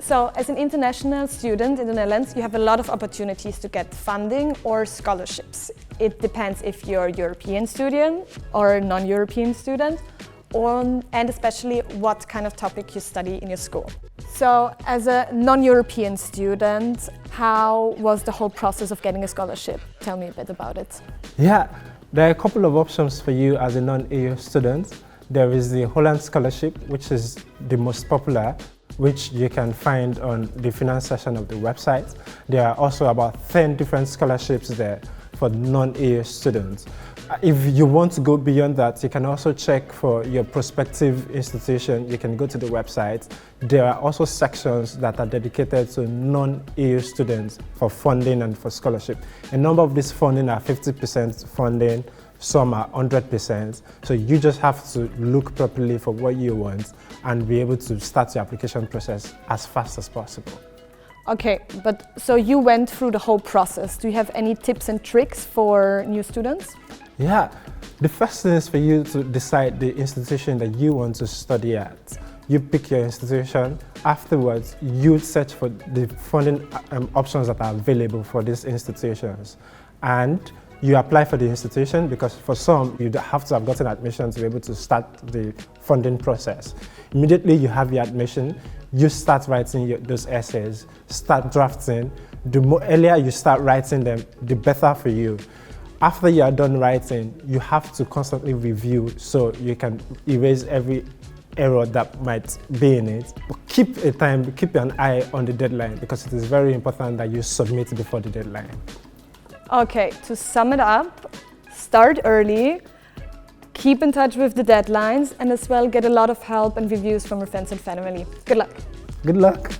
So, as an international student in the Netherlands, you have a lot of opportunities to get funding or scholarships. It depends if you're a European student or a non-European student, and especially what kind of topic you study in your school. So, as a non-European student, how was the whole process of getting a scholarship? Tell me a bit about it. Yeah, there are a couple of options for you as a non-EU student. There is the Holland Scholarship, which is the most popular, which you can find on the finance section of the website. There are also about 10 different scholarships there for non-EU students. If you want to go beyond that, you can also check for your prospective institution. You can go to the website. There are also sections that are dedicated to non-EU students for funding and for scholarship. A number of these funding are 50% funding, some are 100%. So you just have to look properly for what you want and be able to start your application process as fast as possible. Okay, but so you went through the whole process. Do you have any tips and tricks for new students? Yeah, the first thing is for you to decide the institution that you want to study at. You pick your institution. Afterwards, you search for the funding options that are available for these institutions. And you apply for the institution, because for some, you have to have gotten admission to be able to start the funding process. Immediately you have your admission, you start writing those essays, start drafting. The more earlier you start writing them, the better for you. After you are done writing, you have to constantly review so you can erase every error that might be in it. But keep an eye on the deadline, because it is very important that you submit before the deadline. Okay, to sum it up, start early, keep in touch with the deadlines, and as well get a lot of help and reviews from your friends and family. Good luck. Good luck.